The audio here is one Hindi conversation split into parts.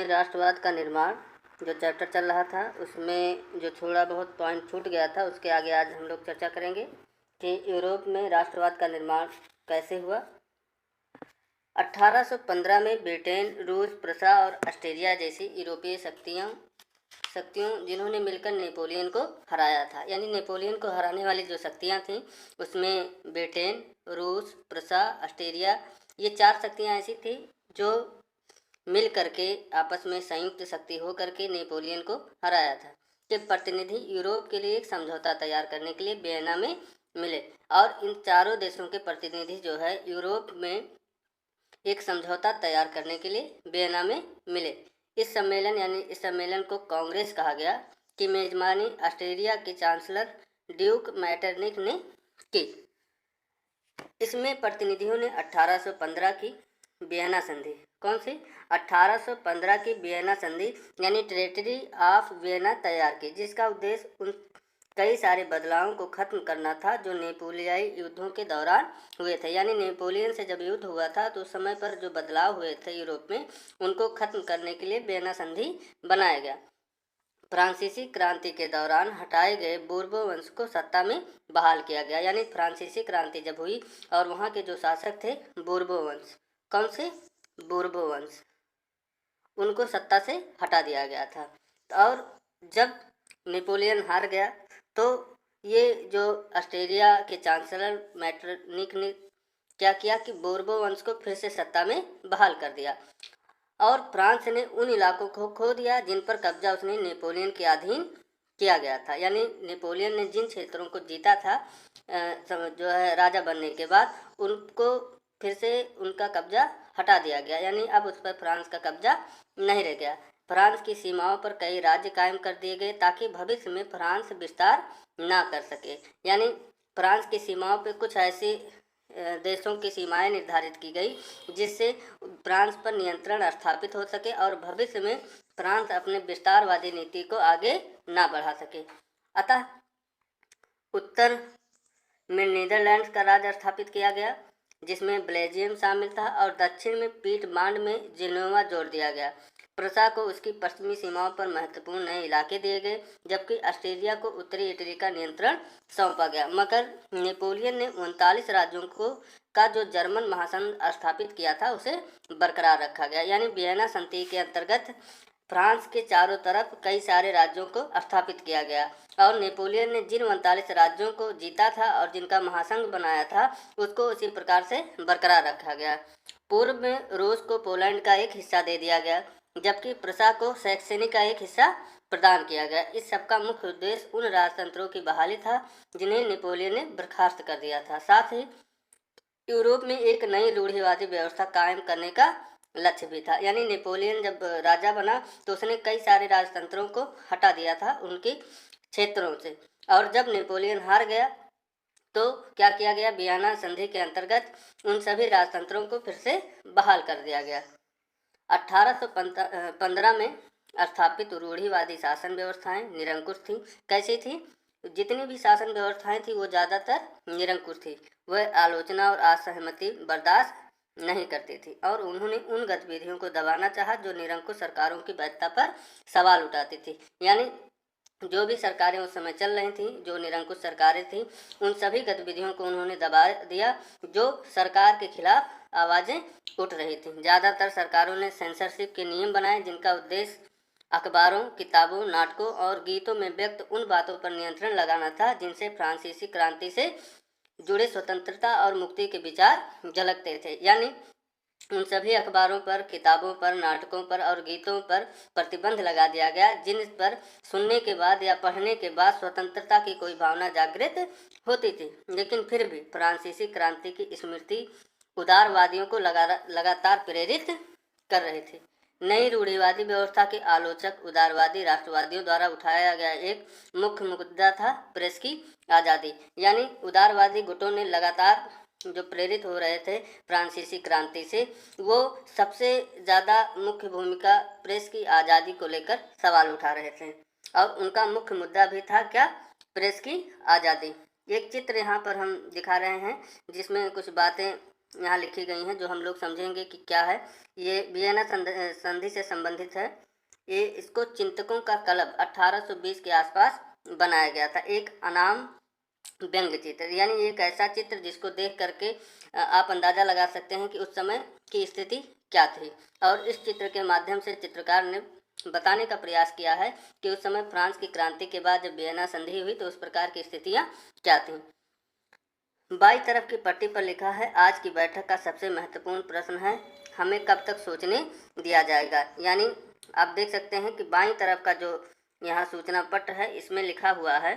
राष्ट्रवाद का निर्माण जो चैप्टर चल रहा था उसमें जो थोड़ा बहुत पॉइंट छूट गया था उसके आगे आज हम लोग चर्चा करेंगे कि यूरोप में राष्ट्रवाद का निर्माण कैसे हुआ। 1815 में ब्रिटेन, रूस, प्रसा और ऑस्ट्रेलिया जैसी यूरोपीय शक्तियों जिन्होंने मिलकर नेपोलियन को हराया था। यानी नेपोलियन को हराने वाली जो शक्तियाँ थीं उसमें ब्रिटेन, रूस, प्रसा, ऑस्ट्रेलिया, ये 4 शक्तियाँ ऐसी थी जो मिल करके आपस में संयुक्त शक्ति हो करके नेपोलियन को हराया था। के प्रतिनिधि यूरोप के लिए एक समझौता तैयार करने के लिए वियना में मिले और इन चारों देशों के प्रतिनिधि जो है यूरोप में एक समझौता तैयार करने के लिए वियना में मिले। इस सम्मेलन को कांग्रेस कहा गया कि मेजबानी ऑस्ट्रेलिया के चांसलर ड्यूक मैटरनिक ने की। इसमें प्रतिनिधियों ने 1815 की वियना संधि, कौन सी 1815 की वियना संधि यानी ट्रेटरी ऑफ वियना तैयार की, जिसका उद्देश्य उन कई सारे बदलावों को खत्म करना था जो नेपोलियाई युद्धों के दौरान हुए थे। यानी नेपोलियन से जब युद्ध हुआ था तो उस समय पर जो बदलाव हुए थे यूरोप में उनको खत्म करने के लिए वियना संधि बनाया गया। फ्रांसीसी क्रांति के दौरान हटाए गए बोर्बो वंश को सत्ता में बहाल किया गया। यानी फ्रांसीसी क्रांति जब हुई और वहाँ के जो शासक थे बोर्बो वंश, कौन से बोर्बो वंश, उनको सत्ता से हटा दिया गया था। और जब नेपोलियन हार गया तो ये जो ऑस्ट्रेलिया के चांसलर मैटरनिक ने क्या किया कि बोर्बो वंश को फिर से सत्ता में बहाल कर दिया और फ्रांस ने उन इलाकों को खो दिया जिन पर कब्जा उसने नेपोलियन के अधीन किया गया था। यानी नेपोलियन ने जिन क्षेत्रों को जीता था जो है राजा बनने के बाद, उनको फिर से उनका कब्जा हटा दिया गया। यानी अब उस पर फ्रांस का कब्जा नहीं रह गया। फ्रांस की सीमाओं पर कई राज्य कायम कर दिए गए ताकि भविष्य में फ्रांस विस्तार ना कर सके। यानी फ्रांस की सीमाओं पर कुछ ऐसी देशों की सीमाएं निर्धारित की गई जिससे फ्रांस पर नियंत्रण स्थापित हो सके और भविष्य में फ्रांस अपने विस्तारवादी नीति को आगे ना बढ़ा सके। अतः उत्तर में नीदरलैंड्स का राज स्थापित किया गया जिसमें बेल्जियम शामिल था और दक्षिण में पीटमांड में जिनेवा जोड़ दिया गया। प्रसा को उसकी पश्चिमी सीमाओं पर महत्वपूर्ण नए इलाके दिए गए जबकि ऑस्ट्रेलिया को उत्तरी इटली का नियंत्रण सौंपा गया। मगर नेपोलियन ने 39 राज्यों का जो जर्मन महासंघ स्थापित किया था उसे बरकरार रखा गया। यानी वियना संधि के अंतर्गत फ्रांस के चारों तरफ कई सारे राज्यों को स्थापित किया गया और नेपोलियन ने जिन 39 राज्यों को जीता था और जिनका महासंघ बनाया था उसको उसी प्रकार से बरकरार रखा गया। पूर्व में रूस को पोलैंड का एक हिस्सा दे दिया गया जबकि प्रसा को सैक्सनी का एक हिस्सा प्रदान किया गया। इस सबका मुख्य उद्देश्य उन राजतंत्रों की बहाली था जिन्हें नेपोलियन ने बर्खास्त कर दिया था। साथ ही यूरोप में एक नई रूढ़िवादी व्यवस्था कायम करने का लक्ष्य भी था। यानी नेपोलियन जब राजा बना तो उसने कई सारे राजतंत्रों को हटा दिया था उनके क्षेत्रों से और जब नेपोलियन हार गया तो क्या किया गया, वियना संधि के अंतर्गत उन सभी राजतंत्रों को फिर से बहाल कर दिया गया। 1815 में स्थापित रूढ़िवादी शासन व्यवस्थाएं निरंकुश थी। कैसी थी? जितनी भी शासन व्यवस्थाएं थी वो ज़्यादातर निरंकुश थी। वह आलोचना और असहमति बर्दाश्त नहीं करती थी और उन्होंने उन गतिविधियों को दबाना चाहा जो निरंकुश सरकारों की वैधता पर सवाल उठाती थी। यानी जो भी सरकारें उस समय चल रही थीं, जो निरंकुश सरकारें थीं, उन सभी गतिविधियों को उन्होंने दबा दिया जो सरकार के खिलाफ आवाज़ें उठ रही थीं। ज़्यादातर सरकारों ने सेंसरशिप के नियम बनाए जिनका उद्देश्य अखबारों, किताबों, नाटकों और गीतों में व्यक्त उन बातों पर नियंत्रण लगाना था जिनसे फ्रांसीसी क्रांति से जुड़े स्वतंत्रता और मुक्ति के विचार झलकते थे। यानी उन सभी अखबारों पर, किताबों पर, नाटकों पर और गीतों पर प्रतिबंध लगा दिया गया जिन पर सुनने के बाद या पढ़ने के बाद स्वतंत्रता की कोई भावना जागृत होती थी। लेकिन फिर भी फ्रांसीसी क्रांति की स्मृति उदारवादियों को लगातार प्रेरित कर रही थी। नई रूढ़िवादी व्यवस्था के आलोचक उदारवादी राष्ट्रवादियों द्वारा उठाया गया एक मुख्य मुद्दा था प्रेस की आज़ादी। यानी उदारवादी गुटों ने लगातार जो प्रेरित हो रहे थे फ्रांसीसी क्रांति से, वो सबसे ज़्यादा मुख्य भूमिका प्रेस की आज़ादी को लेकर सवाल उठा रहे थे और उनका मुख्य मुद्दा भी था क्या? प्रेस की आज़ादी। एक चित्र यहाँ पर हम दिखा रहे हैं जिसमें कुछ बातें यहाँ लिखी गई हैं, जो हम लोग समझेंगे कि क्या है। ये वियना संधि से संबंधित है। ये इसको चिंतकों का क्लब 1820 के आसपास बनाया गया था। एक अनाम व्यंग्य चित्र, यानी एक ऐसा चित्र जिसको देख करके आप अंदाज़ा लगा सकते हैं कि उस समय की स्थिति क्या थी। और इस चित्र के माध्यम से चित्रकार ने बताने का प्रयास किया है कि उस समय फ्रांस की क्रांति के बाद जब वियना संधि हुई तो उस प्रकार की स्थितियां क्या थीं। बाईं तरफ की पट्टी पर लिखा है, आज की बैठक का सबसे महत्वपूर्ण प्रश्न है, हमें कब तक सोचने दिया जाएगा। यानी आप देख सकते हैं कि बाईं तरफ का जो यहाँ सूचना पत्र है इसमें लिखा हुआ है,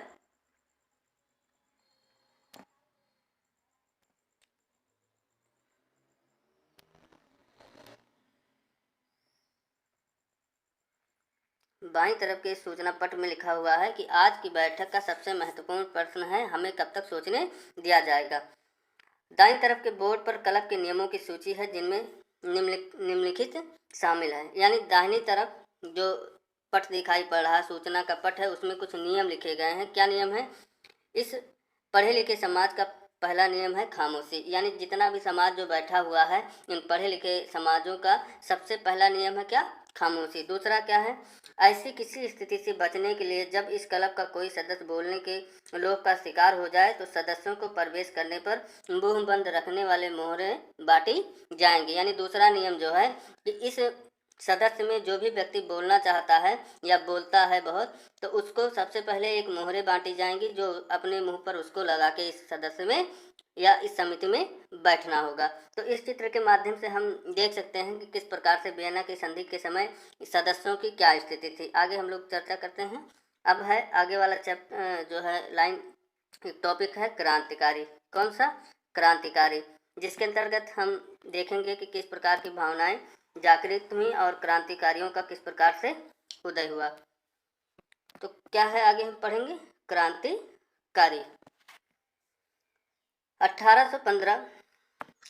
बाईं तरफ के सूचना पत्र में लिखा हुआ है कि आज की बैठक का सबसे महत्वपूर्ण प्रश्न है, हमें कब तक सोचने दिया जाएगा। दाईं तरफ के बोर्ड पर क्लब के नियमों की सूची है जिनमें निम्नलिखित शामिल है। यानी दाहिनी तरफ जो पट दिखाई पड़ रहा सूचना का पट है उसमें कुछ नियम लिखे गए हैं। क्या नियम है? इस पढ़े लिखे समाज का पहला नियम है खामोशी। यानी जितना भी समाज जो बैठा हुआ है, इन पढ़े लिखे समाजों का सबसे पहला नियम है क्या? खामोशी। दूसरा क्या है? ऐसी किसी स्थिति से बचने के लिए जब इस क्लब का कोई सदस्य बोलने के लोभ का शिकार हो जाए तो सदस्यों को प्रवेश करने पर मुंह बंद रखने वाले मोहरे बांटी जाएंगी। यानी दूसरा नियम जो है कि इस सदस्य में जो भी व्यक्ति बोलना चाहता है या बोलता है बहुत, तो उसको सबसे पहले एक मोहरे बांटी जाएंगी जो अपने मुंह पर उसको लगा के इस सदस्य में या इस समिति में बैठना होगा। तो इस चित्र के माध्यम से हम देख सकते हैं कि किस प्रकार से वियना की संधि के समय सदस्यों की क्या स्थिति थी। आगे हम लोग चर्चा करते हैं। अब है आगे वाला जो है लाइन, टॉपिक है क्रांतिकारी। कौन सा? क्रांतिकारी, जिसके अंतर्गत हम देखेंगे कि किस प्रकार की भावनाएं जागृत हुई और क्रांतिकारियों का किस प्रकार से उदय हुआ। तो क्या है आगे हम पढ़ेंगे? क्रांतिकारी 1815।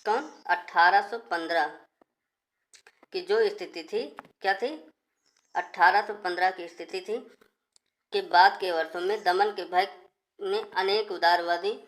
कौन? 1815 की जो स्थिति थी, क्या थी? 1815 की स्थिति थी के बाद के वर्षों में दमन के भय ने अनेक उदारवादी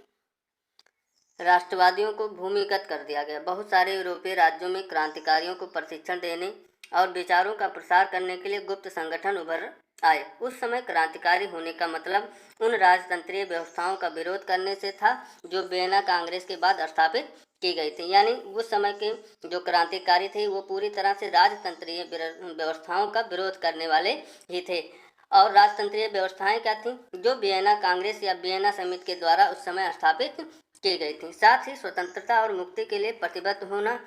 राष्ट्रवादियों को भूमिगत कर दिया गया। बहुत सारे यूरोपीय राज्यों में क्रांतिकारियों को प्रशिक्षण देने और विचारों का प्रसार करने के लिए गुप्त संगठन उभर आए। उस समय क्रांतिकारी होने का मतलब उन राजतंत्रीय व्यवस्थाओं का विरोध करने से था जो वियना कांग्रेस के बाद स्थापित की गई थी। यानी उस समय के जो क्रांतिकारी थे वो पूरी तरह से राजतंत्रीय व्यवस्थाओं का विरोध करने वाले ही थे। और राजतंत्रीय व्यवस्थाएं क्या थीं? जो वियना कांग्रेस या वियना समिति के द्वारा उस समय स्थापित की गई थी। साथ ही स्वतंत्रता और मुक्ति के लिए प्रतिबद्ध होना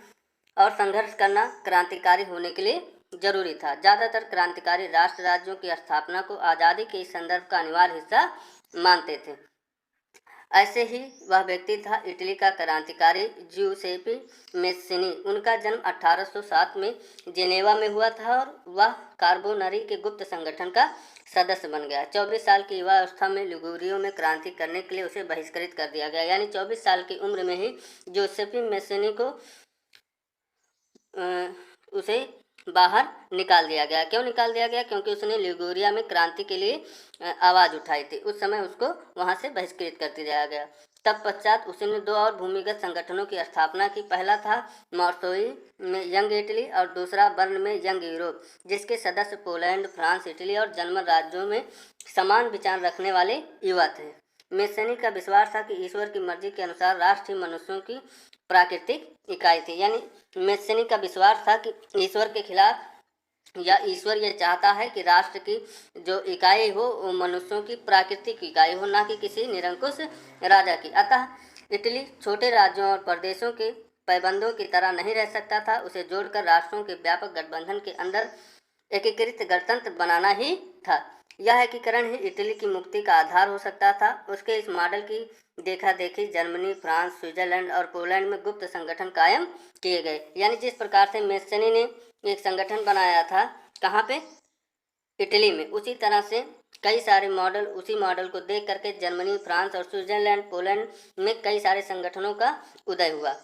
और संघर्ष करना क्रांतिकारी होने के लिए जरूरी था। ज़्यादातर क्रांतिकारी राष्ट्र राज्यों की स्थापना को आज़ादी के इस संदर्भ का अनिवार्य हिस्सा मानते थे। ऐसे ही वह व्यक्ति था इटली का क्रांतिकारी ज्यूसेपी मेस्सिनी। उनका जन्म 1807 में जेनेवा में हुआ था और वह कार्बोनरी के गुप्त संगठन का सदस्य बन गया। 24 साल की युवा अवस्था में लिगुरियो में क्रांति करने के लिए उसे बहिष्कृत कर दिया गया। यानी 24 साल की उम्र में ही जोसेफी मेस्सिनी को उसे बाहर निकाल दिया गया। क्यों निकाल दिया गया? क्योंकि उसने लिगुरिया में क्रांति के लिए आवाज़ उठाई थी। उस समय उसको वहाँ से बहिष्कृत कर दिया गया। तत्पश्चात उसने 2 और भूमिगत संगठनों की स्थापना की। पहला था मॉर्सोई में यंग इटली और दूसरा बर्न में यंग यूरोप, जिसके सदस्य पोलैंड, फ्रांस, इटली और जर्मन राज्यों में समान विचार रखने वाले युवा थे। मेस्सिनी का विश्वास था कि ईश्वर की मर्जी के अनुसार राष्ट्र ही मनुष्यों की प्राकृतिक इकाई थी। यानी मेस्सिनी का विश्वास था कि ईश्वर के खिलाफ या ईश्वर ये चाहता है कि राष्ट्र की जो इकाई हो वो मनुष्यों की प्राकृतिक इकाई हो, ना कि किसी निरंकुश राजा की। अतः इटली छोटे राज्यों और प्रदेशों के पैबंदों की तरह नहीं रह सकता था। उसे जोड़कर राष्ट्रों के व्यापक गठबंधन के अंदर एकीकृत गणतंत्र बनाना ही था। यह एकीकरण ही इटली की मुक्ति का आधार हो सकता था। उसके इस मॉडल की देखा देखी जर्मनी, फ्रांस, स्विट्जरलैंड और पोलैंड में गुप्त संगठन कायम किए गए। यानी जिस प्रकार से मेस्सिनी ने एक संगठन बनाया था, कहाँ पे? इटली में, उसी तरह से कई सारे मॉडल, उसी मॉडल को देख करके जर्मनी, फ्रांस और स्विट्जरलैंड, पोलैंड में कई सारे संगठनों का उदय हुआ।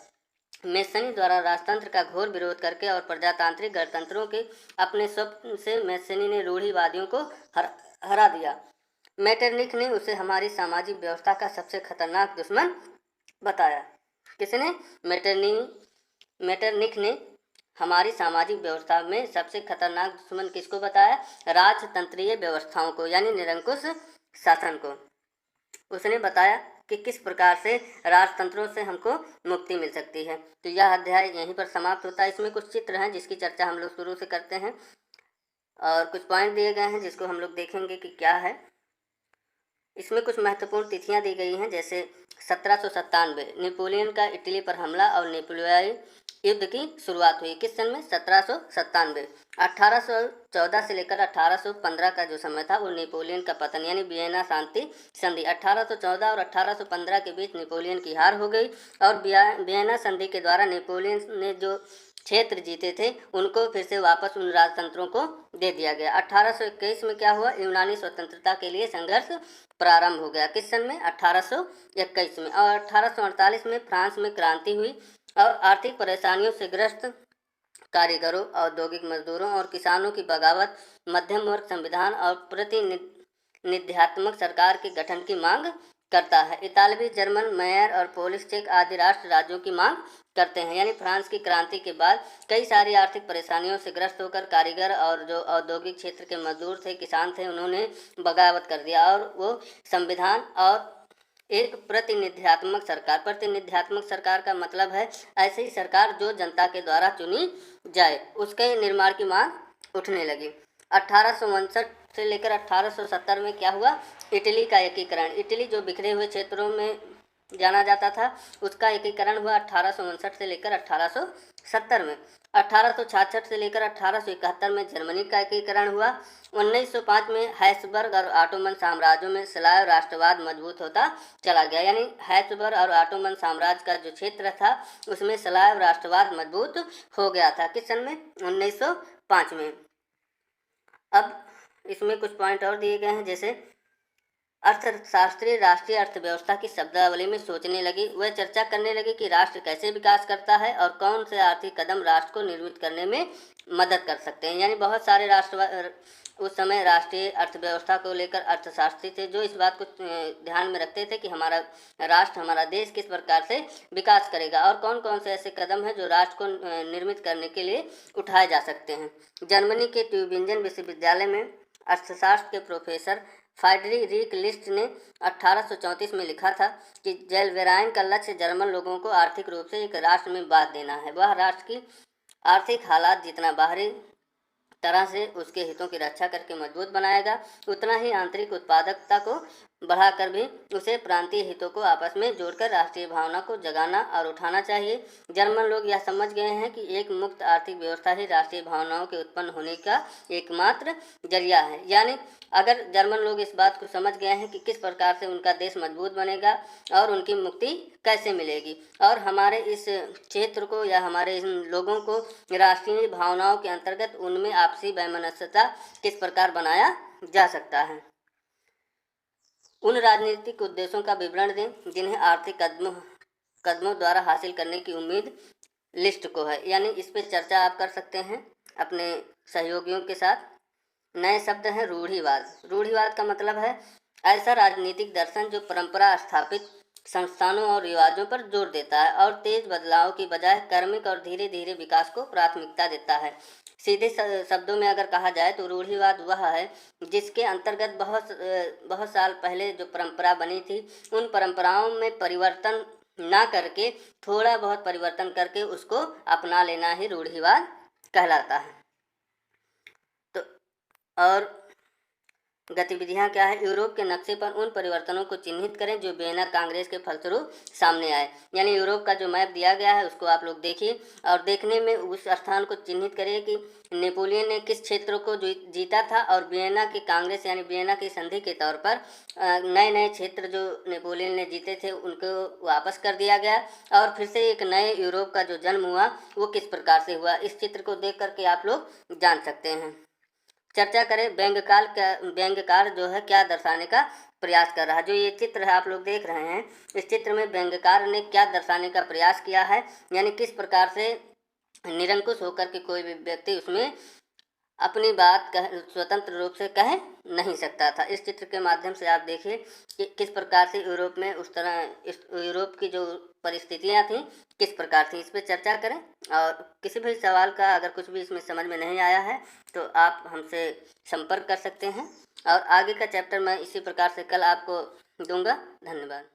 मेस्सिनी द्वारा राजतंत्र का घोर विरोध करके और प्रजातांत्रिक गणतंत्रों के अपने स्वप्न से मेस्सिनी ने रूढ़िवादियों को हरा दिया। मेटरनिख ने उसे हमारी सामाजिक व्यवस्था का सबसे खतरनाक दुश्मन बताया। किसने? मेटरनिख ने हमारी सामाजिक व्यवस्था में सबसे खतरनाक दुश्मन किसको बताया? राजतंत्रीय व्यवस्थाओं को, यानी निरंकुश शासन को। उसने बताया कि किस प्रकार से राजतंत्रों से हमको मुक्ति मिल सकती है। तो यह अध्याय यहीं पर समाप्त होता है। इसमें कुछ चित्र हैं जिसकी चर्चा हम लोग शुरू से करते हैं और कुछ पॉइंट दिए गए हैं जिसको हम लोग देखेंगे कि क्या है। इसमें कुछ महत्वपूर्ण तिथियां दी गई हैं, जैसे 1797 नेपोलियन का इटली पर हमला और नेपोलियाई युद्ध की शुरुआत हुई। किस सन में? 1797। 1814 से लेकर 1815 का जो समय था वो नेपोलियन का पतन, यानी वियना शांति संधि। 1814 और 1815 के बीच नेपोलियन की हार हो गई और वियना संधि के द्वारा नेपोलियन ने जो क्षेत्र जीते थे उनको फिर से वापस उन राजतंत्रों को दे दिया गया। 1821 में क्या हुआ? यूनानी स्वतंत्रता के लिए संघर्ष प्रारंभ हो गया। किस सन में? 1821 में। और 1848 में फ्रांस में क्रांति हुई और आर्थिक परेशानियों से ग्रस्त कारीगरों, औद्योगिक मजदूरों और किसानों की बगावत मध्यम वर्ग संविधान और प्रतिनिध्यात्मक सरकार के गठन की मांग करता है। इतालवी, जर्मन, मेयर और पोलिश, चेक आदि राष्ट्र राज्यों की मांग करते हैं। यानी फ्रांस की क्रांति के बाद कई सारी आर्थिक परेशानियों से ग्रस्त होकर कारीगर और जो औद्योगिक क्षेत्र के मजदूर थे, किसान थे, उन्होंने बगावत कर दिया और वो संविधान और एक प्रतिनिध्यात्मक सरकार का मतलब है ऐसी सरकार जो जनता के द्वारा चुनी जाए, उसके निर्माण की मांग उठने लगी। 1859 से लेकर 1870 में क्या हुआ? इटली का एकीकरण। इटली जो बिखरे हुए क्षेत्रों में जाना जाता था उसका एकीकरण हुआ 1859 से लेकर 1870 में। 1866 से लेकर 1871 में जर्मनी का एकीकरण हुआ। 1905 में हैब्सबर्ग और ऑटोमन साम्राज्यों में स्लाव राष्ट्रवाद मजबूत होता चला गया, यानी हैब्सबर्ग और ऑटोमन साम्राज्य का जो क्षेत्र था उसमें स्लाव राष्ट्रवाद मजबूत हो गया था। किस सन में? 1905 में। अब इसमें कुछ पॉइंट और दिए गए हैं, जैसे अर्थशास्त्री राष्ट्रीय अर्थव्यवस्था की शब्दावली में सोचने लगी। वह चर्चा करने लगी कि राष्ट्र कैसे विकास करता है और कौन से आर्थिक कदम राष्ट्र को निर्मित करने में मदद कर सकते हैं। यानी बहुत सारे राष्ट्र उस समय राष्ट्रीय अर्थव्यवस्था को लेकर अर्थशास्त्री थे जो इस बात को ध्यान में रखते थे कि हमारा राष्ट्र, हमारा देश किस प्रकार से विकास करेगा और कौन कौन से ऐसे कदम हैं जो राष्ट्र को निर्मित करने के लिए उठाए जा सकते हैं। जर्मनी के ट्यूबिंजन विश्वविद्यालय में अर्थशास्त्र के प्रोफेसर फ्रेडरिक लिस्ट ने 1834 में लिखा था कि जेलवेराइन का लक्ष्य जर्मन लोगों को आर्थिक रूप से एक राष्ट्र में बांट देना है। वह राष्ट्र की आर्थिक हालात जितना बाहरी तरह से उसके हितों की रक्षा करके मजबूत बनाएगा, उतना ही आंतरिक उत्पादकता को बढ़ाकर भी उसे प्रांतीय हितों को आपस में जोड़कर राष्ट्रीय भावना को जगाना और उठाना चाहिए। जर्मन लोग यह समझ गए हैं कि एक मुक्त आर्थिक व्यवस्था ही राष्ट्रीय भावनाओं के उत्पन्न होने का एकमात्र जरिया है। यानी अगर जर्मन लोग इस बात को समझ गए हैं कि किस प्रकार से उनका देश मजबूत बनेगा और उनकी मुक्ति कैसे मिलेगी और हमारे इस क्षेत्र को या हमारे इन लोगों को राष्ट्रीय भावनाओं के अंतर्गत उनमें आपसी वैमनस्यता किस प्रकार बनाया जा सकता है, उन राजनीतिक उद्देश्यों का विवरण दें जिन्हें आर्थिक कदमों द्वारा हासिल करने की उम्मीद लिस्ट को है। यानी इस पर चर्चा आप कर सकते हैं अपने सहयोगियों के साथ। नए शब्द हैं रूढ़िवाद। रूढ़िवाद का मतलब है ऐसा राजनीतिक दर्शन जो परंपरा स्थापित संस्थानों और रिवाजों पर जोर देता है और तेज बदलाव की बजाय क्रमिक और धीरे धीरे विकास को प्राथमिकता देता है। सीधे शब्दों में अगर कहा जाए तो रूढ़िवाद वह है जिसके अंतर्गत बहुत साल पहले जो परंपरा बनी थी उन परंपराओं में परिवर्तन ना करके थोड़ा बहुत परिवर्तन करके उसको अपना लेना ही रूढ़िवाद कहलाता है। तो और गतिविधियां क्या है? यूरोप के नक्शे पर उन परिवर्तनों को चिन्हित करें जो वियना कांग्रेस के फलस्वरूप सामने आए। यानी यूरोप का जो मैप दिया गया है उसको आप लोग देखिए और देखने में उस स्थान को चिन्हित करिए कि नेपोलियन ने किस क्षेत्र को जीता था और वियना की कांग्रेस यानी वियना की संधि के तौर पर नए नए क्षेत्र जो नेपोलियन ने जीते थे उनको वापस कर दिया गया और फिर से एक नए यूरोप का जो जन्म हुआ वो किस प्रकार से हुआ, इस चित्र को देख करके आप लोग जान सकते हैं। चर्चा करें व्यंग्यकार जो है क्या दर्शाने का प्रयास कर रहा है। जो ये चित्र है आप लोग देख रहे हैं, इस चित्र में व्यंग्यकार ने क्या दर्शाने का प्रयास किया है, यानी किस प्रकार से निरंकुश होकर के कोई भी व्यक्ति उसमें अपनी बात स्वतंत्र रूप से कह नहीं सकता था। इस चित्र के माध्यम से आप देखिए कि किस प्रकार से यूरोप में उस तरह इस यूरोप की जो परिस्थितियां थीं किस प्रकार थी, इस पर चर्चा करें। और किसी भी सवाल का अगर कुछ भी इसमें समझ में नहीं आया है तो आप हमसे संपर्क कर सकते हैं, और आगे का चैप्टर मैं इसी प्रकार से कल आपको दूंगा। धन्यवाद।